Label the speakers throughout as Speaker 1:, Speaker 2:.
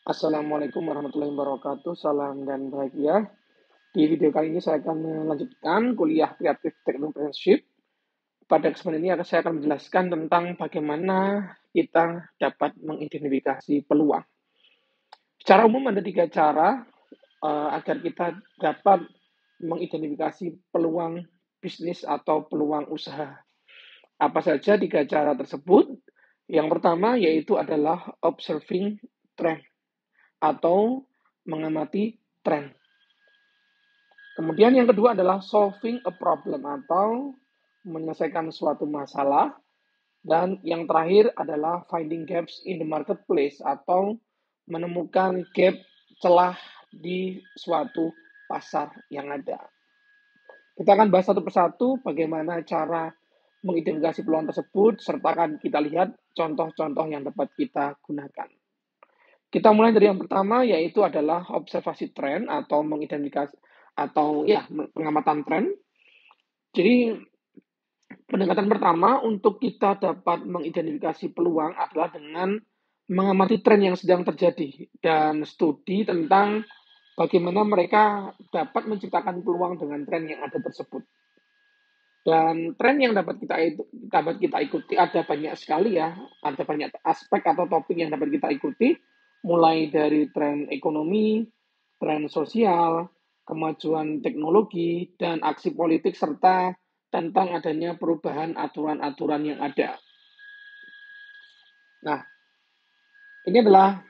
Speaker 1: Assalamualaikum warahmatullahi wabarakatuh. Salam dan bahagia. Di video kali ini saya akan melanjutkan kuliah kreatif teknik entrepreneurship. Pada kesempatan ini saya akan menjelaskan tentang bagaimana kita dapat mengidentifikasi peluang. Secara umum ada 3 cara agar kita dapat mengidentifikasi peluang bisnis atau peluang usaha. Apa saja 3 cara tersebut? Yang pertama yaitu adalah observing trend atau mengamati tren. Kemudian yang kedua adalah solving a problem atau menyelesaikan suatu masalah. Dan yang terakhir adalah finding gaps in the marketplace atau menemukan gap celah di suatu pasar yang ada. Kita akan bahas satu persatu bagaimana cara mengidentifikasi peluang tersebut, serta akan kita lihat contoh-contoh yang dapat kita gunakan. Kita mulai dari yang pertama, yaitu adalah observasi tren atau mengidentifikasi atau pengamatan tren. Jadi pendekatan pertama untuk kita dapat mengidentifikasi peluang adalah dengan mengamati tren yang sedang terjadi dan studi tentang bagaimana mereka dapat menciptakan peluang dengan tren yang ada tersebut. Dan tren yang dapat kita ikuti ada banyak sekali ya, ada banyak aspek atau topik yang dapat kita ikuti, mulai dari tren ekonomi, tren sosial, kemajuan teknologi, dan aksi politik, serta tentang adanya perubahan aturan-aturan yang ada. Nah, ini adalah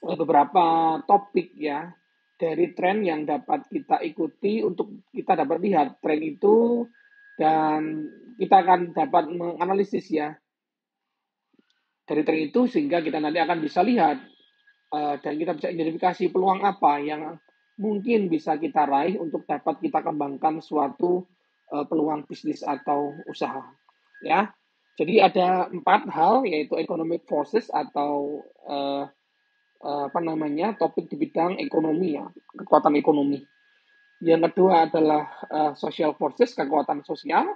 Speaker 1: beberapa topik ya dari tren yang dapat kita ikuti untuk kita dapat lihat tren itu, dan kita akan dapat menganalisis ya dari tren itu sehingga kita nanti akan bisa lihat dan kita bisa identifikasi peluang apa yang mungkin bisa kita raih untuk dapat kita kembangkan suatu peluang bisnis atau usaha ya. Jadi ada 4 hal, yaitu economic forces atau topik di bidang ekonomi ya, kekuatan ekonomi. Yang kedua adalah social forces, kekuatan sosial.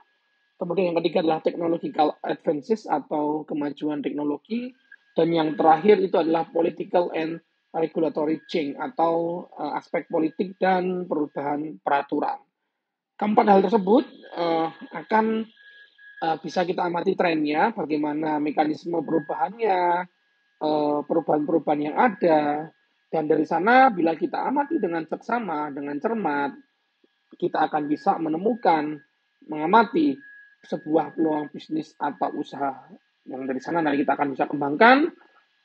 Speaker 1: Kemudian yang ketiga adalah technological advances atau kemajuan teknologi. Dan yang terakhir itu adalah political and regulatory change atau aspek politik dan perubahan peraturan. Keempat hal tersebut akan bisa kita amati trennya, bagaimana mekanisme perubahannya, perubahan-perubahan yang ada. Dan dari sana bila kita amati dengan seksama, dengan cermat, kita akan bisa menemukan, mengamati sebuah peluang bisnis atau usaha yang dari sana nanti kita akan bisa kembangkan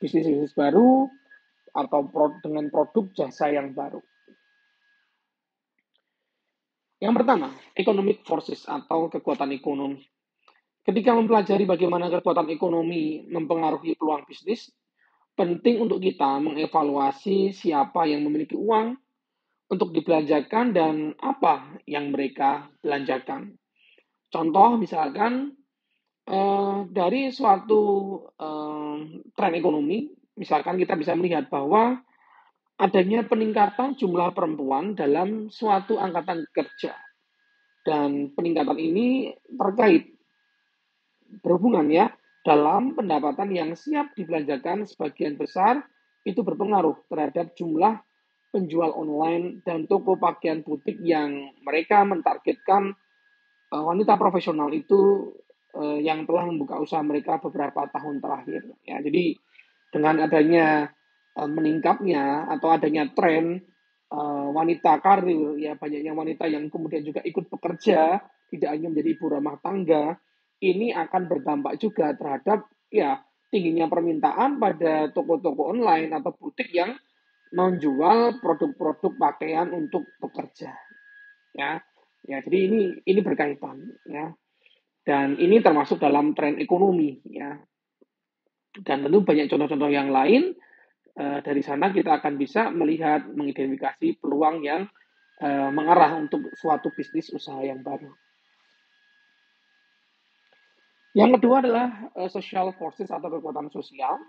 Speaker 1: bisnis-bisnis baru atau dengan produk jasa yang baru. Yang pertama, economic forces atau kekuatan ekonomi. Ketika mempelajari bagaimana kekuatan ekonomi mempengaruhi peluang bisnis, penting untuk kita mengevaluasi siapa yang memiliki uang untuk dibelanjakan dan apa yang mereka belanjakan. Contoh misalkan dari suatu tren ekonomi, misalkan kita bisa melihat bahwa adanya peningkatan jumlah perempuan dalam suatu angkatan kerja. Dan peningkatan ini terkait berhubungan ya dalam pendapatan yang siap dibelanjakan, sebagian besar itu berpengaruh terhadap jumlah penjual online dan toko pakaian butik yang mereka mentargetkan wanita profesional itu yang telah membuka usaha mereka beberapa tahun terakhir. Ya, jadi dengan adanya meningkatnya atau adanya tren wanita karir, ya banyaknya wanita yang kemudian juga ikut bekerja, tidak hanya menjadi ibu rumah tangga, ini akan berdampak juga terhadap ya tingginya permintaan pada toko-toko online atau butik yang menjual produk-produk pakaian untuk bekerja. Ya, jadi ini berkaitan ya. Dan ini termasuk dalam tren ekonomi ya. Dan tentu banyak contoh-contoh yang lain. Dari sana kita akan bisa melihat, mengidentifikasi peluang yang mengarah untuk suatu bisnis usaha yang baru. Yang kedua adalah social forces atau kekuatan sosial.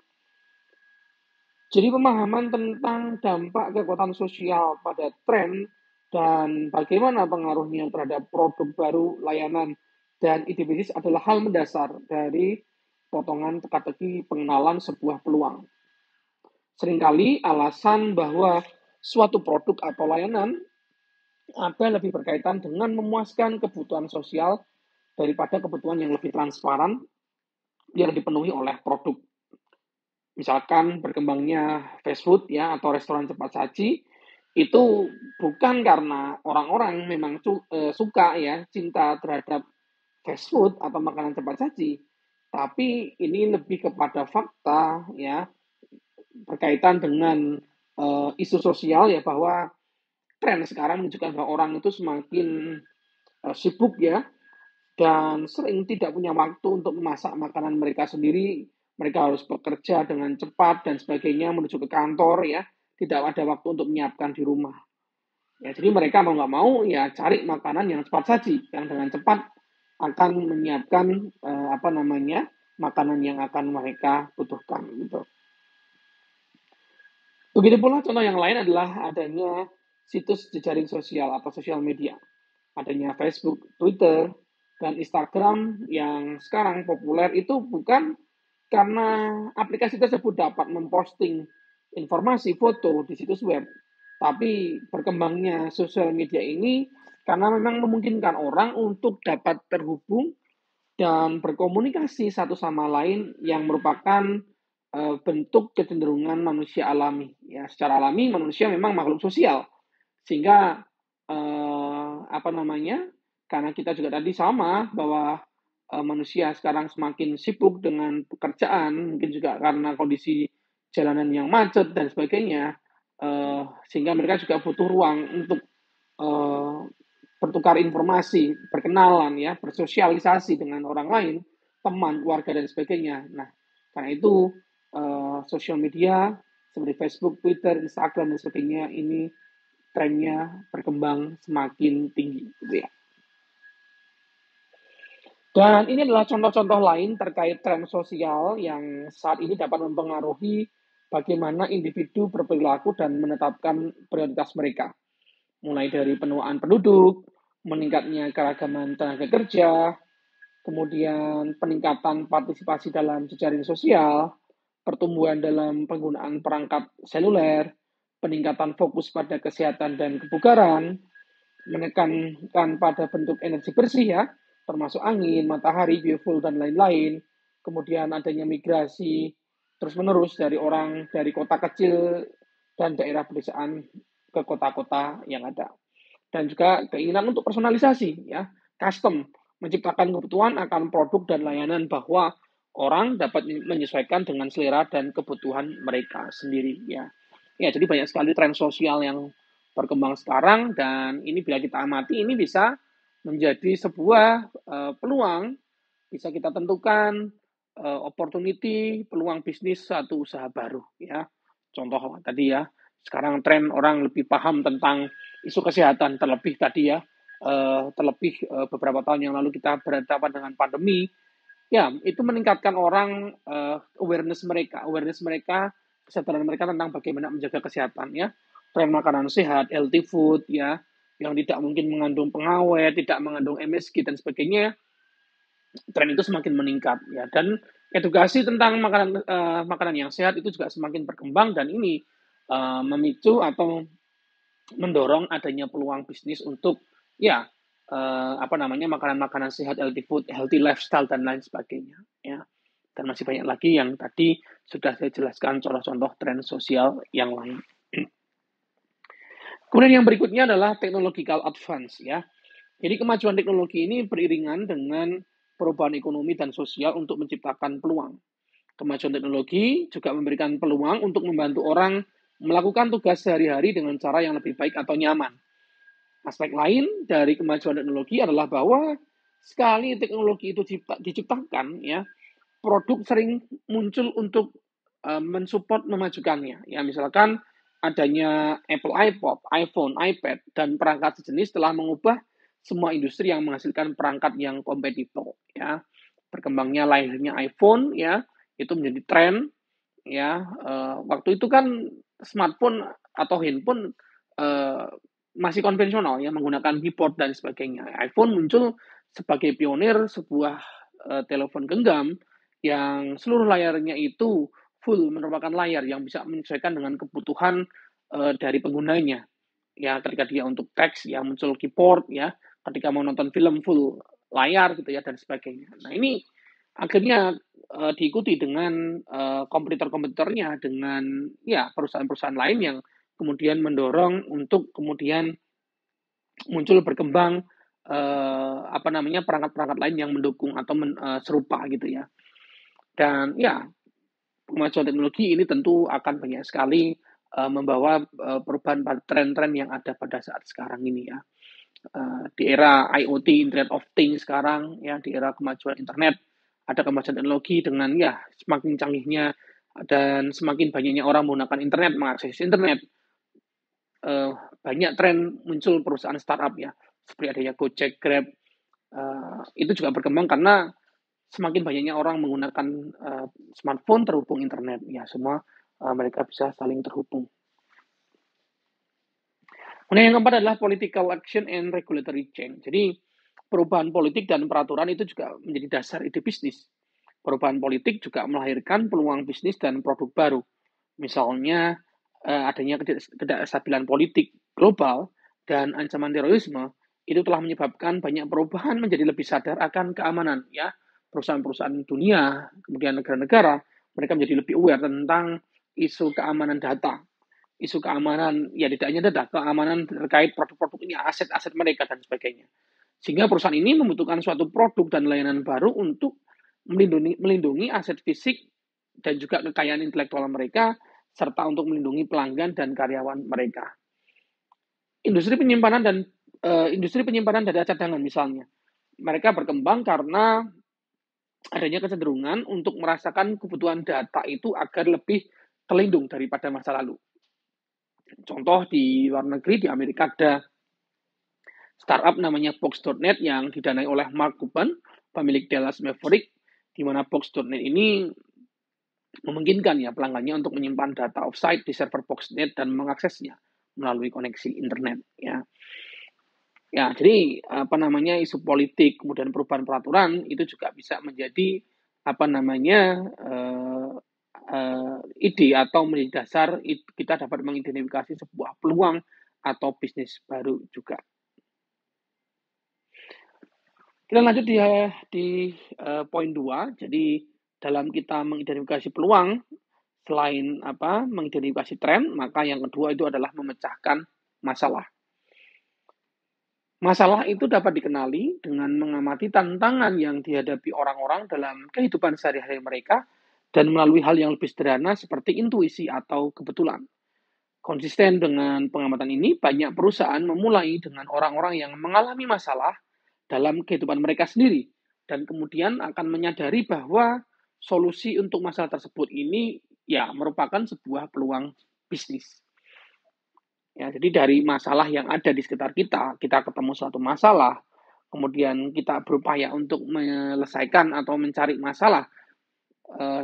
Speaker 1: Jadi pemahaman tentang dampak kekuatan sosial pada tren dan bagaimana pengaruhnya terhadap produk baru, layanan, dan ide bisnis adalah hal mendasar dari potongan teka-teki pengenalan sebuah peluang. Seringkali alasan bahwa suatu produk atau layanan ada lebih berkaitan dengan memuaskan kebutuhan sosial daripada kebutuhan yang lebih transparan yang dipenuhi oleh produk. Misalkan berkembangnya fast food ya atau restoran cepat saji itu bukan karena orang-orang memang suka ya cinta terhadap fast food atau makanan cepat saji, tapi ini lebih kepada fakta ya berkaitan dengan isu sosial ya bahwa tren sekarang menunjukkan bahwa orang itu semakin sibuk ya dan sering tidak punya waktu untuk memasak makanan mereka sendiri. Mereka harus bekerja dengan cepat dan sebagainya menuju ke kantor ya. Tidak ada waktu untuk menyiapkan di rumah. Ya, jadi mereka mau nggak mau ya cari makanan yang cepat saji, yang dengan cepat akan menyiapkan makanan yang akan mereka butuhkan gitu. Begitu pula contoh yang lain adalah adanya situs jejaring sosial atau sosial media. Adanya Facebook, Twitter, dan Instagram yang sekarang populer itu bukan karena aplikasi tersebut dapat memposting informasi foto di situs web, tapi berkembangnya sosial media ini karena memang memungkinkan orang untuk dapat terhubung dan berkomunikasi satu sama lain yang merupakan bentuk kecenderungan manusia alami. Ya, secara alami manusia memang makhluk sosial, sehingga karena kita juga tadi sama bahwa manusia sekarang semakin sibuk dengan pekerjaan, mungkin juga karena kondisi jalanan yang macet dan sebagainya, sehingga mereka juga butuh ruang untuk eh, bertukar informasi, berkenalan ya, bersosialisasi dengan orang lain, teman, keluarga dan sebagainya. Nah, karena itu sosial media seperti Facebook, Twitter, Instagram dan sebagainya ini trennya berkembang semakin tinggi gitu ya. Dan ini adalah contoh-contoh lain terkait tren sosial yang saat ini dapat mempengaruhi bagaimana individu berperilaku dan menetapkan prioritas mereka. Mulai dari penuaan penduduk, meningkatnya keragaman tenaga kerja, kemudian peningkatan partisipasi dalam jejaring sosial, pertumbuhan dalam penggunaan perangkat seluler, peningkatan fokus pada kesehatan dan kebugaran, menekankan pada bentuk energi bersih ya, termasuk angin, matahari, biofuel, dan lain-lain. Kemudian adanya migrasi terus-menerus dari orang dari kota kecil dan daerah pedesaan ke kota-kota yang ada. Dan juga keinginan untuk personalisasi, ya, custom, menciptakan kebutuhan akan produk dan layanan bahwa orang dapat menyesuaikan dengan selera dan kebutuhan mereka sendiri, ya. Ya, jadi banyak sekali tren sosial yang berkembang sekarang dan ini bila kita amati ini bisa menjadi sebuah peluang, bisa kita tentukan opportunity, peluang bisnis satu usaha baru ya. Contoh tadi ya, sekarang tren orang lebih paham tentang isu kesehatan terlebih tadi ya, beberapa tahun yang lalu kita berhadapan dengan pandemi, ya itu meningkatkan orang awareness mereka, kesadaran mereka tentang bagaimana menjaga kesehatan ya, tren makanan sehat, healthy food ya, yang tidak mungkin mengandung pengawet, tidak mengandung MSG dan sebagainya, tren itu semakin meningkat ya, dan edukasi tentang makanan yang sehat itu juga semakin berkembang dan ini memicu atau mendorong adanya peluang bisnis untuk ya makanan-makanan sehat, healthy food, healthy lifestyle dan lain sebagainya ya. Dan masih banyak lagi yang tadi sudah saya jelaskan contoh-contoh tren sosial yang lain. Kemudian yang berikutnya adalah technological advance ya. Jadi kemajuan teknologi ini beriringan dengan perubahan ekonomi dan sosial untuk menciptakan peluang. Kemajuan teknologi juga memberikan peluang untuk membantu orang melakukan tugas sehari-hari dengan cara yang lebih baik atau nyaman. Aspek lain dari kemajuan teknologi adalah bahwa sekali teknologi itu diciptakan, ya, produk sering muncul untuk mensupport memajukannya. Ya, misalkan adanya Apple iPod, iPhone, iPad, dan perangkat sejenis telah mengubah semua industri yang menghasilkan perangkat yang kompetitor. Ya, berkembangnya lahirnya iPhone, ya, itu menjadi tren. Ya, waktu itu kan smartphone atau handphone masih konvensional, ya, menggunakan keyboard dan sebagainya. iPhone muncul sebagai pionir sebuah telepon genggam yang seluruh layarnya itu full merupakan layar yang bisa menyesuaikan dengan kebutuhan dari penggunanya. Ya, ketika dia untuk teks ya muncul keyboard ya, ketika mau nonton film full layar gitu ya dan sebagainya. Nah, ini akhirnya diikuti dengan kompetitor-kompetitornya dengan ya perusahaan-perusahaan lain yang kemudian mendorong untuk kemudian muncul berkembang perangkat-perangkat lain yang mendukung atau serupa gitu ya. Dan ya kemajuan teknologi ini tentu akan banyak sekali membawa perubahan tren-tren yang ada pada saat sekarang ini ya. Di era IoT, Internet of Things sekarang ya, di era kemajuan internet, ada kemajuan teknologi dengan ya semakin canggihnya dan semakin banyaknya orang menggunakan internet, mengakses internet. Banyak tren muncul perusahaan startup ya, seperti adanya Gojek, Grab, itu juga berkembang karena semakin banyaknya orang menggunakan smartphone terhubung internet ya, semua mereka bisa saling terhubung. Kemudian yang keempat adalah political action and regulatory change. Jadi perubahan politik dan peraturan itu juga menjadi dasar ide bisnis. Perubahan politik juga melahirkan peluang bisnis dan produk baru. Misalnya adanya ketidakstabilan politik global dan ancaman terorisme itu telah menyebabkan banyak perubahan menjadi lebih sadar akan keamanan ya. Perusahaan-perusahaan dunia, kemudian negara-negara, mereka menjadi lebih aware tentang isu keamanan data, isu keamanan, ya tidak hanya data, keamanan terkait produk-produknya, aset-aset mereka, dan sebagainya. Sehingga perusahaan ini membutuhkan suatu produk dan layanan baru untuk melindungi aset fisik dan juga kekayaan intelektual mereka, serta untuk melindungi pelanggan dan karyawan mereka. Industri penyimpanan data cadangan misalnya, mereka berkembang karena adanya kecenderungan untuk merasakan kebutuhan data itu agar lebih terlindung daripada masa lalu. Contoh di luar negeri, di Amerika ada startup namanya Box.net yang didanai oleh Mark Cuban, pemilik Dallas Maverick, di mana Box.net ini memungkinkan ya pelanggannya untuk menyimpan data offsite di server Box.net dan mengaksesnya melalui koneksi internet ya. Ya, jadi isu politik kemudian perubahan peraturan itu juga bisa menjadi ide atau menjadi dasar kita dapat mengidentifikasi sebuah peluang atau bisnis baru juga. Kita lanjut di poin 2. Jadi dalam kita mengidentifikasi peluang, selain mengidentifikasi tren, maka yang kedua itu adalah memecahkan masalah. Masalah itu dapat dikenali dengan mengamati tantangan yang dihadapi orang-orang dalam kehidupan sehari-hari mereka dan melalui hal yang lebih sederhana seperti intuisi atau kebetulan. Konsisten dengan pengamatan ini, banyak perusahaan memulai dengan orang-orang yang mengalami masalah dalam kehidupan mereka sendiri dan kemudian akan menyadari bahwa solusi untuk masalah tersebut ini ya merupakan sebuah peluang bisnis. Ya, jadi dari masalah yang ada di sekitar kita ketemu suatu masalah, kemudian kita berupaya untuk menyelesaikan atau mencari masalah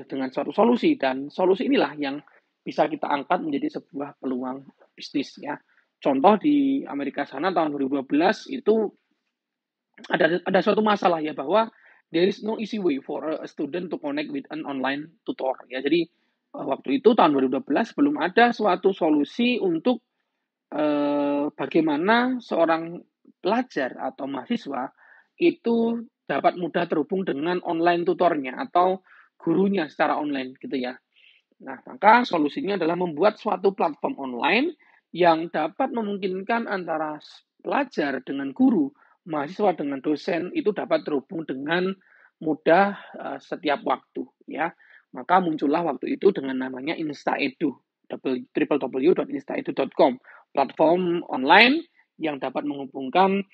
Speaker 1: dengan suatu solusi, dan solusi inilah yang bisa kita angkat menjadi sebuah peluang bisnis ya. Contoh di Amerika sana tahun 2012 itu ada suatu masalah ya, bahwa there is no easy way for a student to connect with an online tutor ya. Jadi waktu itu tahun 2012 belum ada suatu solusi untuk bagaimana seorang pelajar atau mahasiswa itu dapat mudah terhubung dengan online tutornya atau gurunya secara online gitu ya. Nah, maka solusinya adalah membuat suatu platform online yang dapat memungkinkan antara pelajar dengan guru, mahasiswa dengan dosen itu dapat terhubung dengan mudah setiap waktu ya. Maka muncullah waktu itu dengan namanya InstaEdu, www.instaedu.com, platform online yang dapat menghubungkan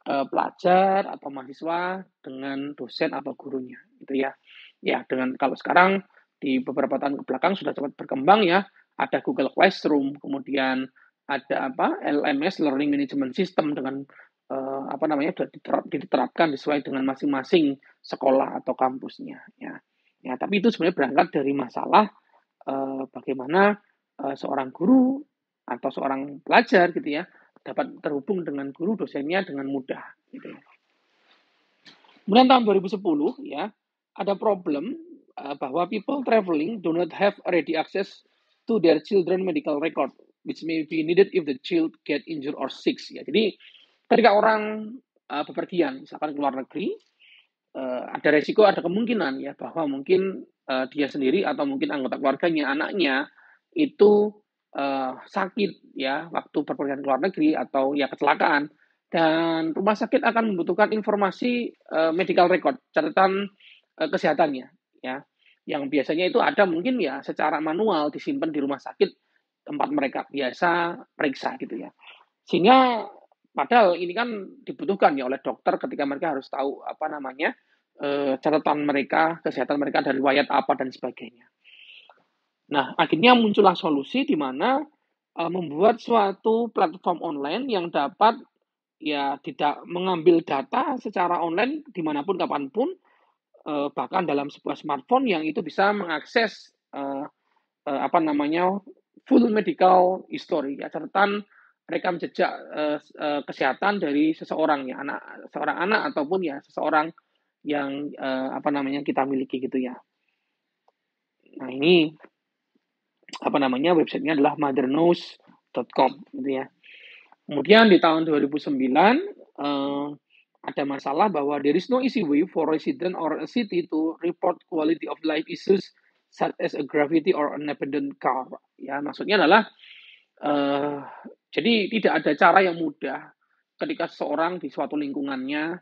Speaker 1: pelajar atau mahasiswa dengan dosen atau gurunya gitu ya. Ya, dengan kalau sekarang di beberapa tahun ke belakang sudah cepat berkembang ya, ada Google Classroom, kemudian ada LMS, Learning Management System, dengan diterapkan sesuai dengan masing-masing sekolah atau kampusnya ya. Ya, tapi itu sebenarnya berangkat dari masalah bagaimana seorang guru atau seorang pelajar gitu ya dapat terhubung dengan guru dosennya dengan mudah gitu ya. Kemudian tahun 2010 ya ada problem bahwa people traveling do not have ready access to their children medical record, which may be needed if the child get injured or sick. Ya, jadi ketika orang bepergian, misalkan ke luar negeri, ada resiko, ada kemungkinan ya bahwa mungkin dia sendiri atau mungkin anggota keluarganya, anaknya itu sakit ya waktu berpergian ke luar negeri atau ya kecelakaan, dan rumah sakit akan membutuhkan informasi medical record, catatan kesehatannya ya, yang biasanya itu ada mungkin ya secara manual disimpan di rumah sakit tempat mereka biasa periksa gitu ya, sehingga padahal ini kan dibutuhkan ya oleh dokter ketika mereka harus tahu apa namanya catatan mereka, kesehatan mereka dari riwayat apa dan sebagainya. Nah, akhirnya muncullah solusi di mana membuat suatu platform online yang dapat ya tidak mengambil data secara online dimanapun kapanpun, bahkan dalam sebuah smartphone yang itu bisa mengakses apa namanya full medical history ya, catatan rekam jejak kesehatan dari seseorang ya, seorang anak ataupun ya seseorang yang apa namanya kita miliki gitu ya. Nah, ini apa namanya websitenya adalah motherknows.com gitu ya. Kemudian di tahun 2009 ada masalah bahwa there is no easy way for resident or a city to report quality of life issues such as a graffiti or an abandoned car. Ya, maksudnya adalah jadi tidak ada cara yang mudah ketika seseorang di suatu lingkungannya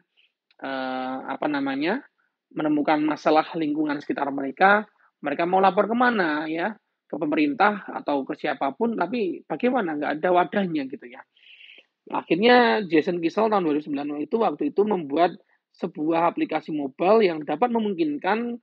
Speaker 1: apa namanya menemukan masalah lingkungan sekitar mereka, mereka mau lapor kemana ya, ke pemerintah atau ke siapapun, tapi bagaimana nggak ada wadahnya gitu ya. Akhirnya Jason Kissel tahun 2009 waktu itu membuat sebuah aplikasi mobile yang dapat memungkinkan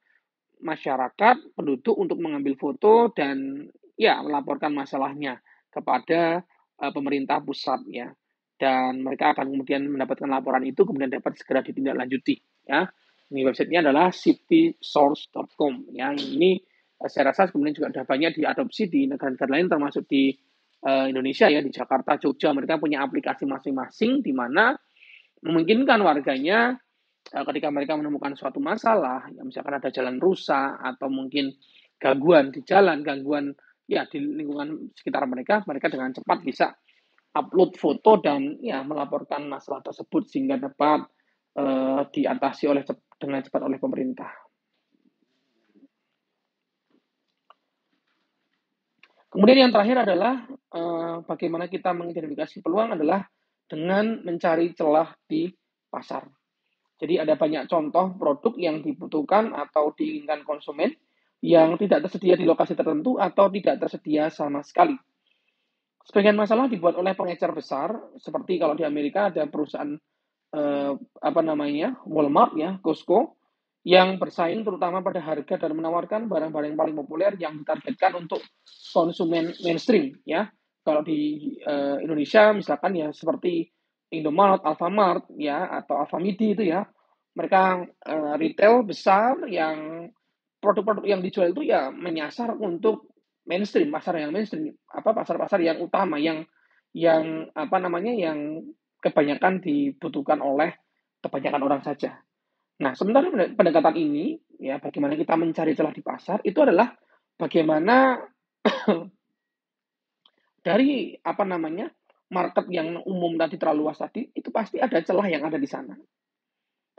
Speaker 1: masyarakat, penduduk untuk mengambil foto dan ya melaporkan masalahnya kepada pemerintah pusat ya. Dan mereka akan kemudian mendapatkan laporan itu kemudian dapat segera ditindaklanjuti ya. Ini websitenya adalah citysource.com ya. Ini saya rasa kemudian juga sudah banyak diadopsi di negara-negara lain termasuk di Indonesia ya, di Jakarta, Jogja, mereka punya aplikasi masing-masing di mana memungkinkan warganya ketika mereka menemukan suatu masalah, ya misalkan ada jalan rusak atau mungkin gangguan di jalan, gangguan ya di lingkungan sekitar mereka, mereka dengan cepat bisa upload foto dan ya melaporkan masalah tersebut sehingga dapat diatasi dengan cepat oleh pemerintah. Kemudian yang terakhir adalah bagaimana kita mengidentifikasi peluang adalah dengan mencari celah di pasar. Jadi ada banyak contoh produk yang dibutuhkan atau diinginkan konsumen yang tidak tersedia di lokasi tertentu atau tidak tersedia sama sekali. Sebagian masalah dibuat oleh pengecer besar, seperti kalau di Amerika ada perusahaan apa namanya Walmart ya, Costco, yang bersaing terutama pada harga dan menawarkan barang-barang yang paling populer yang ditargetkan untuk konsumen mainstream ya. Kalau di Indonesia misalkan ya seperti Indomaret, Alfamart ya atau Alfamidi itu ya. Mereka retail besar yang produk-produk yang dijual itu ya menyasar untuk mainstream, pasar yang mainstream, apa pasar-pasar yang utama yang apa namanya yang kebanyakan dibutuhkan oleh kebanyakan orang saja. Nah, sementara pendekatan ini, ya bagaimana kita mencari celah di pasar, itu adalah bagaimana dari apa namanya market yang umum tadi terlalu luas tadi, itu pasti ada celah yang ada di sana.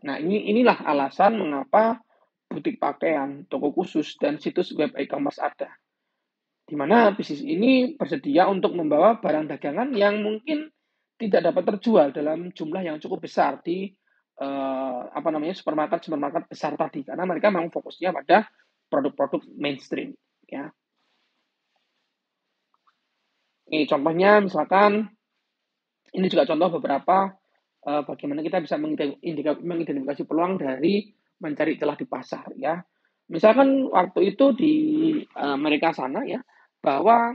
Speaker 1: Nah, inilah alasan mengapa butik pakaian, toko khusus, dan situs web e-commerce ada. Di mana bisnis ini bersedia untuk membawa barang dagangan yang mungkin tidak dapat terjual dalam jumlah yang cukup besar di apa namanya supermarket besar tadi, karena mereka memang fokusnya pada produk-produk mainstream ya. Ini contohnya misalkan ini juga contoh beberapa bagaimana kita bisa mengidentifikasi peluang dari mencari celah di pasar ya. Misalkan waktu itu di Amerika sana ya, bahwa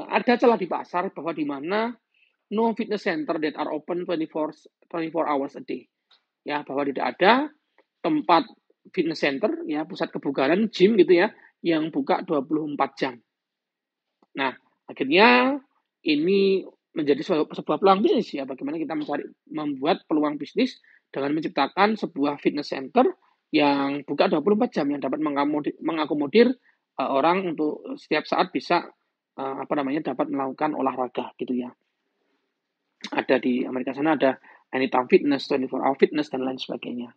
Speaker 1: ada celah di pasar bahwa di mana no fitness center that are open 24 hours a day. Ya, bahwa tidak ada tempat fitness center ya, pusat kebugaran, gym gitu ya, yang buka 24 jam. Nah, akhirnya ini menjadi sebuah peluang bisnis ya, bagaimana kita membuat peluang bisnis dengan menciptakan sebuah fitness center yang buka 24 jam yang dapat mengakomodir orang untuk setiap saat bisa dapat melakukan olahraga gitu ya. Ada di Amerika sana ada Anytime Fitness, 24 Hour Fitness dan lain sebagainya.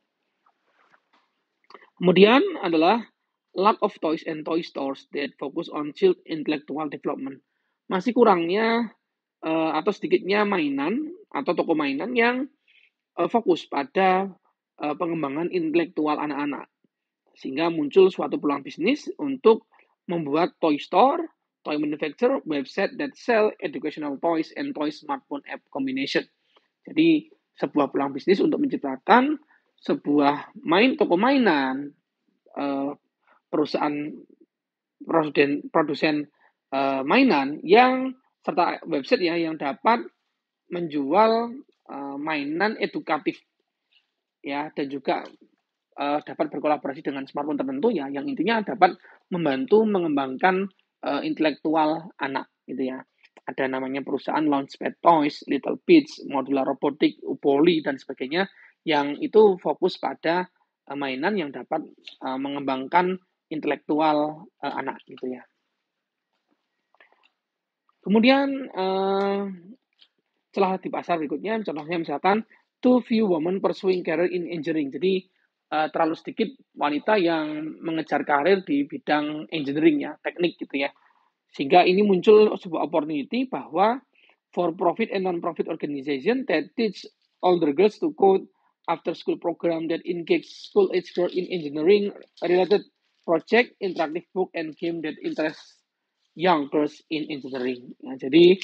Speaker 1: Kemudian adalah lack of toys and toy stores that focus on child intellectual development. Masih kurangnya atau sedikitnya mainan atau toko mainan yang fokus pada pengembangan intelektual anak-anak. Sehingga muncul suatu peluang bisnis untuk membuat toy store, toy manufacturer, website that sell educational toys and toy smartphone app combination. Jadi sebuah peluang bisnis untuk menciptakan sebuah toko mainan, perusahaan produsen mainan yang serta website ya yang dapat menjual mainan edukatif ya dan juga dapat berkolaborasi dengan smartphone tertentu ya yang intinya dapat membantu mengembangkan intelektual anak gitu ya. Ada namanya perusahaan Launchpad Toys, Little Bits, Modular Robotic, Upoli dan sebagainya yang itu fokus pada mainan yang dapat mengembangkan intelektual anak gitu ya. Kemudian celah di pasar berikutnya contohnya misalkan too few women pursuing career in engineering. Jadi terlalu sedikit wanita yang mengejar karir di bidang engineering ya, teknik gitu ya. Sehingga ini muncul sebuah opportunity bahwa for profit and non-profit organization that teach older girls to code after school program that engage school age girls in engineering related project, interactive book and game that interest young girls in engineering. Nah, jadi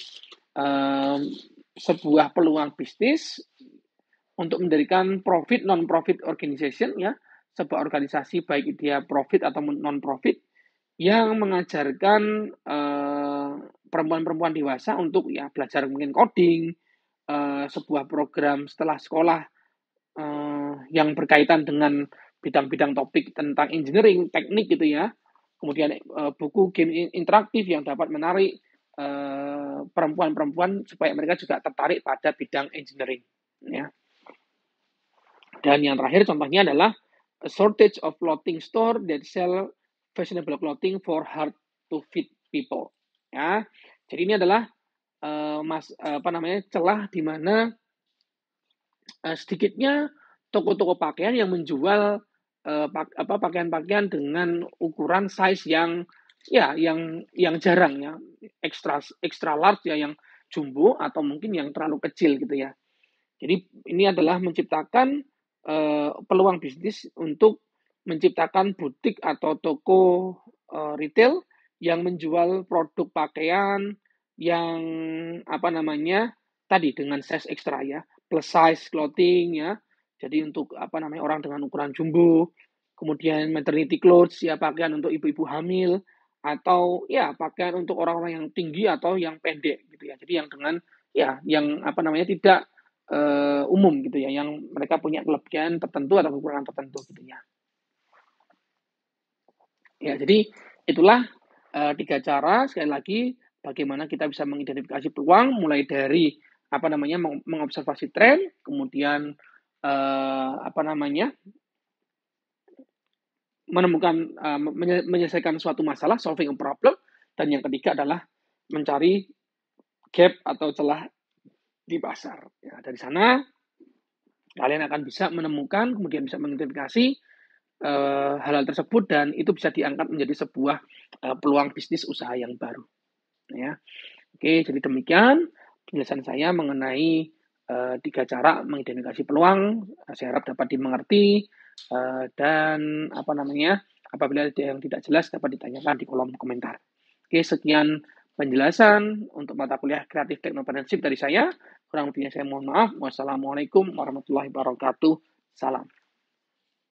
Speaker 1: sebuah peluang bisnis untuk mendirikan profit non-profit organization ya, sebuah organisasi baik dia profit atau non-profit yang mengajarkan perempuan-perempuan dewasa untuk ya belajar mungkin coding, sebuah program setelah sekolah yang berkaitan dengan bidang-bidang topik tentang engineering, teknik gitu ya. Kemudian buku game interaktif yang dapat menarik perempuan-perempuan supaya mereka juga tertarik pada bidang engineering. Ya. Dan yang terakhir contohnya adalah a shortage of clothing store that sell fashionable clothing for hard to fit people. Ya, jadi ini adalah celah di mana sedikitnya toko-toko pakaian yang menjual pakaian-pakaian dengan ukuran size yang jarang ya, extra large ya, yang jumbo atau mungkin yang terlalu kecil gitu ya. Jadi ini adalah menciptakan peluang bisnis untuk menciptakan butik atau toko retail yang menjual produk pakaian yang tadi dengan size ekstra ya, plus size clothing ya. Jadi untuk orang dengan ukuran jumbo, kemudian maternity clothes ya, pakaian untuk ibu-ibu hamil atau ya pakaian untuk orang-orang yang tinggi atau yang pendek gitu ya. Jadi yang dengan yang tidak umum gitu ya, yang mereka punya kelebihan tertentu atau kekurangan tertentu gitu ya. Ya, jadi itulah 3 cara sekali lagi bagaimana kita bisa mengidentifikasi peluang mulai dari mengobservasi tren, kemudian menemukan menyelesaikan suatu masalah, solving a problem, dan yang ketiga adalah mencari gap atau celah di pasar. Ya, dari sana kalian akan bisa menemukan, kemudian bisa mengidentifikasi hal-hal tersebut dan itu bisa diangkat menjadi sebuah peluang bisnis usaha yang baru. Ya, oke, jadi demikian penjelasan saya mengenai 3 cara mengidentifikasi peluang. Saya harap dapat dimengerti dan apabila ada yang tidak jelas dapat ditanyakan di kolom komentar. Oke, sekian penjelasan untuk mata kuliah Kreatif Technopreneurship dari saya. Kurang lebihnya saya mohon maaf. Wassalamualaikum warahmatullahi wabarakatuh. Salam.